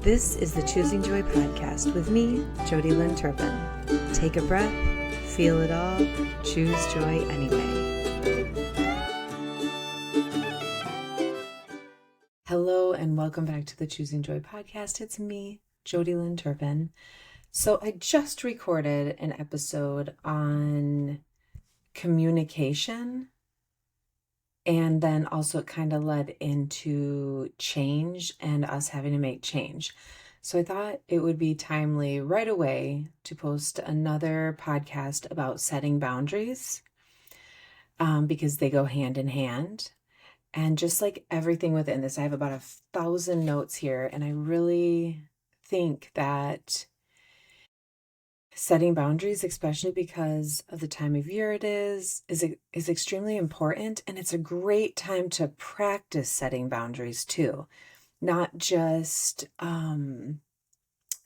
This is the Choosing Joy podcast with me, Jodi Lynn Turpin. Take a breath, feel it all, choose joy anyway. Hello and welcome back to the Choosing Joy podcast. It's me, Jodi Lynn Turpin. So I just recorded an episode on communication, and then also it kind of led into change and us having to make change. So I thought it would be timely right away to post another podcast about setting boundaries because they go hand in hand. And just like everything within this, I have about 1,000 notes here, and I really think that setting boundaries, especially because of the time of year it is extremely important. And it's a great time to practice setting boundaries too. Not just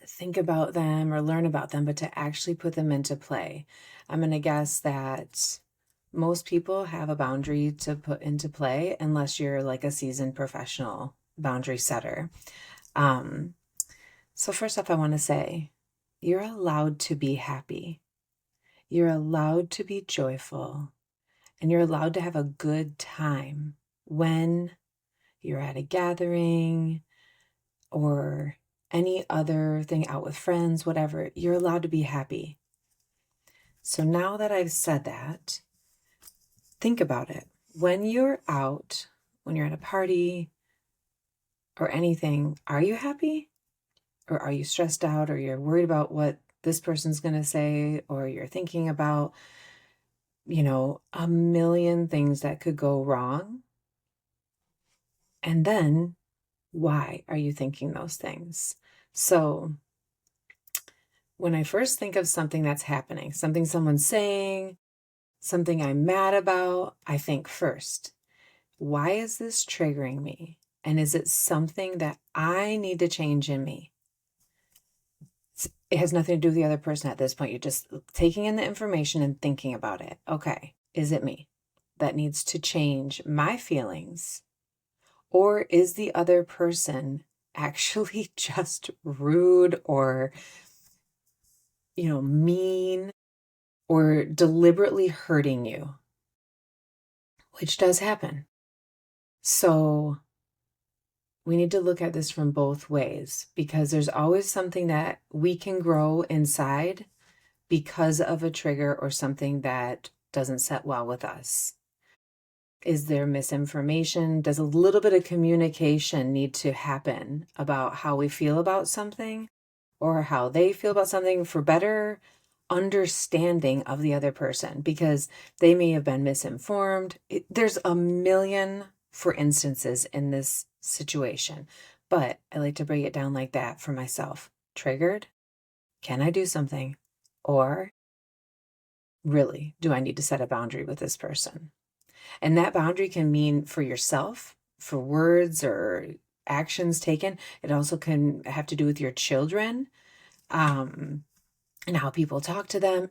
think about them or learn about them, but to actually put them into play. I'm going to guess that most people have a boundary to put into play unless you're like a seasoned professional boundary setter. So first off, I want to say, you're allowed to be happy. You're allowed to be joyful, and you're allowed to have a good time when you're at a gathering or any other thing, out with friends, whatever. You're allowed to be happy. So now that I've said that, think about it. When you're out, when you're at a party or anything, are you happy? Or are you stressed out, or you're worried about what this person's going to say, or you're thinking about, a million things that could go wrong? And then why are you thinking those things? So when I first think of something that's happening, something someone's saying, something I'm mad about, I think first, why is this triggering me? And is it something that I need to change in me? It has nothing to do with the other person at this point. You're just taking in the information and thinking about it. Okay, is it me that needs to change my feelings? Or is the other person actually just rude or, mean or deliberately hurting you? Which does happen. So we need to look at this from both ways, because there's always something that we can grow inside because of a trigger or something that doesn't set well with us. Is there misinformation? Does a little bit of communication need to happen about how we feel about something or how they feel about something for better understanding of the other person? Because they may have been misinformed. There's a million for instances in this situation, but I like to break it down like that for myself. Triggered? Can I do something? Or really, do I need to set a boundary with this person? And that boundary can mean for yourself, for words or actions taken. It also can have to do with your children, and how people talk to them.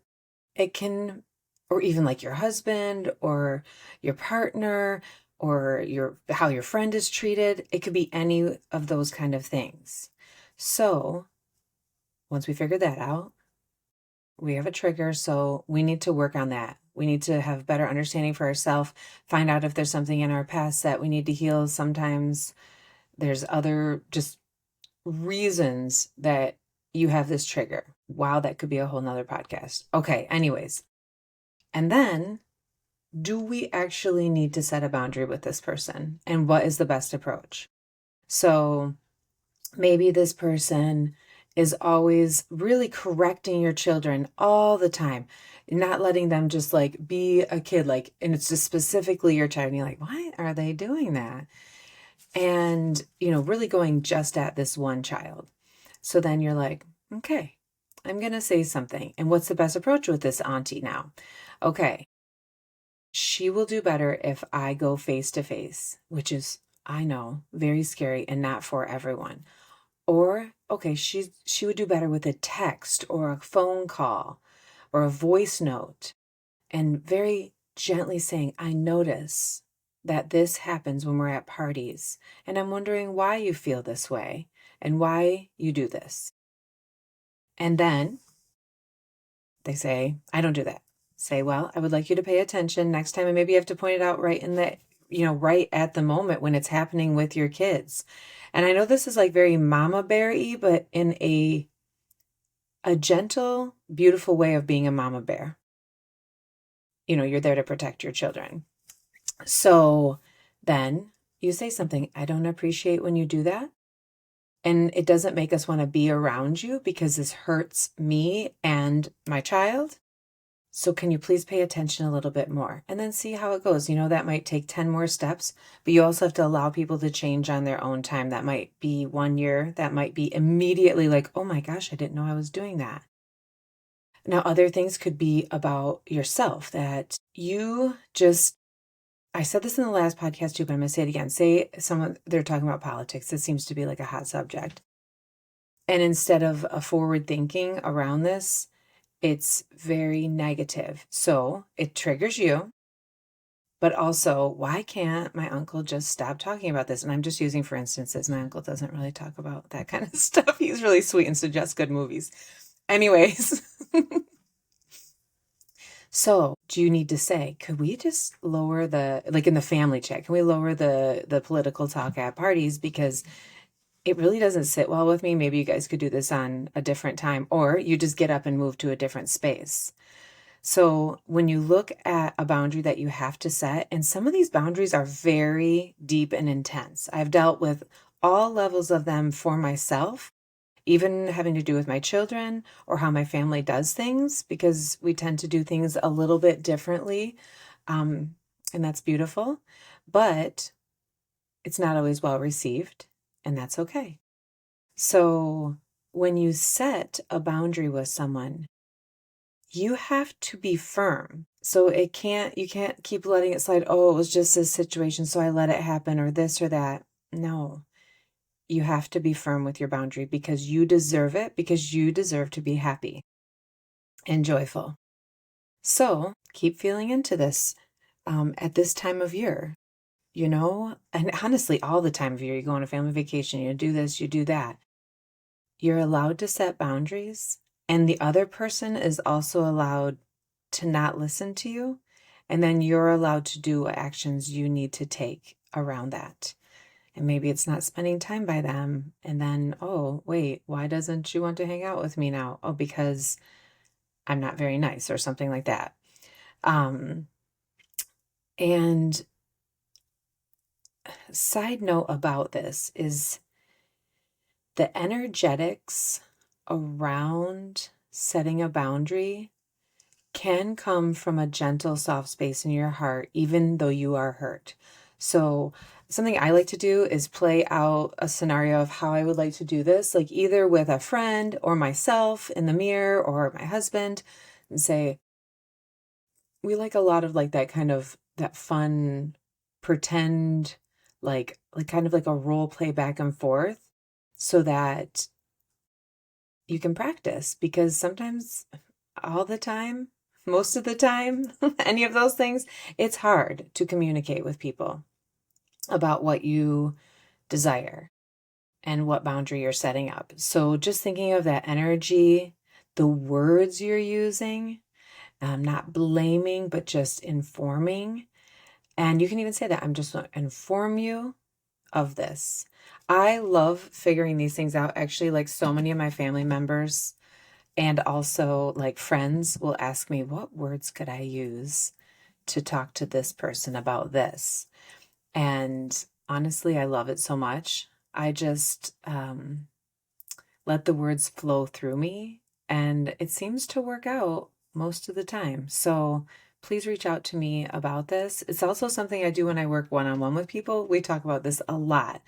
It can, or even like your husband or your partner, or how your friend is treated. It could be any of those kind of things. So once we figure that out, we have a trigger, so we need to work on that. We need to have better understanding for ourselves, find out if there's something in our past that we need to heal. Sometimes there's other just reasons that you have this trigger. Wow, that could be a whole nother podcast. Okay, anyways. And then, do we actually need to set a boundary with this person? And what is the best approach? So maybe this person is always really correcting your children all the time, not letting them just like be a kid, and it's just specifically your child. And you're like, why are they doing that? And, really going just at this one child. So then you're like, okay, I'm going to say something. And what's the best approach with this auntie now? Okay, she will do better if I go face to face, which is, I know, very scary and not for everyone. Or, okay, she would do better with a text or a phone call or a voice note, and very gently saying, I notice that this happens when we're at parties, and I'm wondering why you feel this way. and why you do this. And then they say, I don't do that. Say, well, I would like you to pay attention next time. And maybe you have to point it out right in that, right at the moment when it's happening with your kids. And I know this is like very mama bear-y, but in a gentle, beautiful way of being a mama bear. You're there to protect your children. So then you say something, I don't appreciate when you do that. And it doesn't make us want to be around you because this hurts me and my child. So can you please pay attention a little bit more and then see how it goes? That might take 10 more steps, but you also have to allow people to change on their own time. That might be 1 year. That might be immediately like, oh my gosh, I didn't know I was doing that. Now, other things could be about yourself that you just, I said this in the last podcast too, but I'm going to say it again. Say they're talking about politics. It seems to be like a hot subject. And instead of a forward thinking around this, it's very negative. So it triggers you, but also, why can't my uncle just stop talking about this? And I'm just using for instances. My uncle doesn't really talk about that kind of stuff. He's really sweet and suggests good movies. Anyways. So do you need to say, could we just lower like in the family chat, can we lower the political talk at parties? Because it really doesn't sit well with me. Maybe you guys could do this on a different time, or you just get up and move to a different space. So when you look at a boundary that you have to set, and some of these boundaries are very deep and intense. I've dealt with all levels of them for myself, even having to do with my children or how my family does things, because we tend to do things a little bit differently. And that's beautiful, but it's not always well received, and that's okay. So when you set a boundary with someone, you have to be firm. So you can't keep letting it slide. Oh, it was just this situation, so I let it happen, or this or that. No, you have to be firm with your boundary because you deserve it, because you deserve to be happy and joyful. So keep feeling into this at this time of year, and honestly, all the time of year. You go on a family vacation, you do this, you do that. You're allowed to set boundaries, and the other person is also allowed to not listen to you. And then you're allowed to do what actions you need to take around that. And maybe it's not spending time by them. And then, oh, wait, why doesn't she want to hang out with me now? Oh, because I'm not very nice or something like that. And side note about this is the energetics around setting a boundary can come from a gentle, soft space in your heart, even though you are hurt. So something I like to do is play out a scenario of how I would like to do this, like either with a friend or myself in the mirror or my husband, and say, we like a lot of like that kind of that fun pretend, like kind of like a role play back and forth, so that you can practice, because sometimes, all the time, most of the time, any of those things, it's hard to communicate with people about what you desire and what boundary you're setting up. So just thinking of that energy, the words you're using, not blaming, but just informing. And you can even say that, I'm just going to inform you of this. I love figuring these things out. Actually, like so many of my family members and also like friends will ask me, what words could I use to talk to this person about this? And honestly, I love it so much. I just let the words flow through me, and it seems to work out most of the time. So please reach out to me about this. It's also something I do when I work one-on-one with people. We talk about this a lot.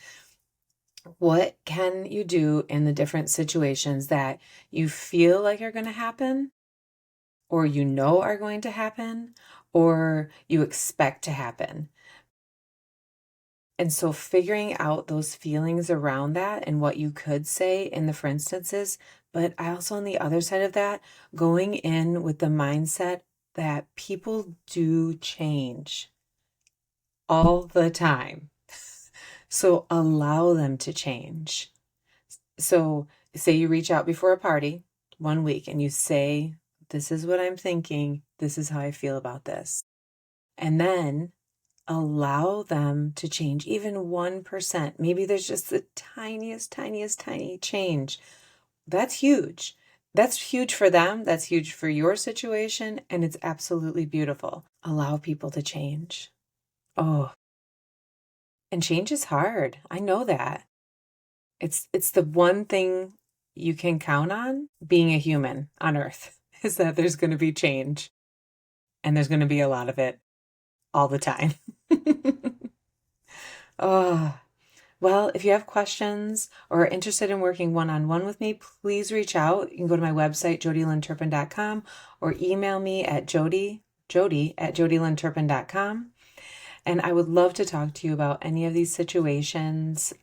What can you do in the different situations that you feel like are going to happen, or are going to happen, or you expect to happen? And so figuring out those feelings around that and what you could say in the for instances, but I also, on the other side of that, going in with the mindset that people do change all the time. So allow them to change. So say you reach out before a party 1 week and you say, this is what I'm thinking. This is how I feel about this. And then allow them to change even 1%. Maybe there's just the tiniest tiny change. That's huge. That's huge for them. That's huge for your situation. And it's absolutely beautiful. Allow people to change. Oh, and change is hard. I know that. It's the one thing you can count on being a human on Earth is that there's going to be change, and there's going to be a lot of it all the time. Oh, well, if you have questions or are interested in working one-on-one with me, please reach out. You can go to my website, jodilynturpin.com, or email me at jodi at jodilynturpin.com. And I would love to talk to you about any of these situations.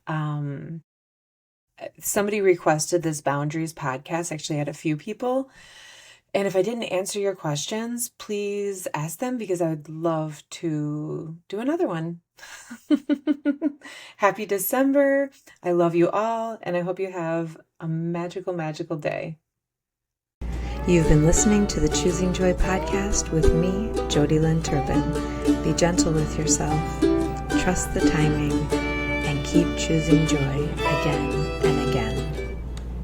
Somebody requested this boundaries podcast. Actually, I had a few people. And if I didn't answer your questions, please ask them because I would love to do another one. Happy December. I love you all, and I hope you have a magical, magical day. You've been listening to the Choosing Joy podcast with me, Jodi Lynn Turpin. Be gentle with yourself, trust the timing, and keep choosing joy again and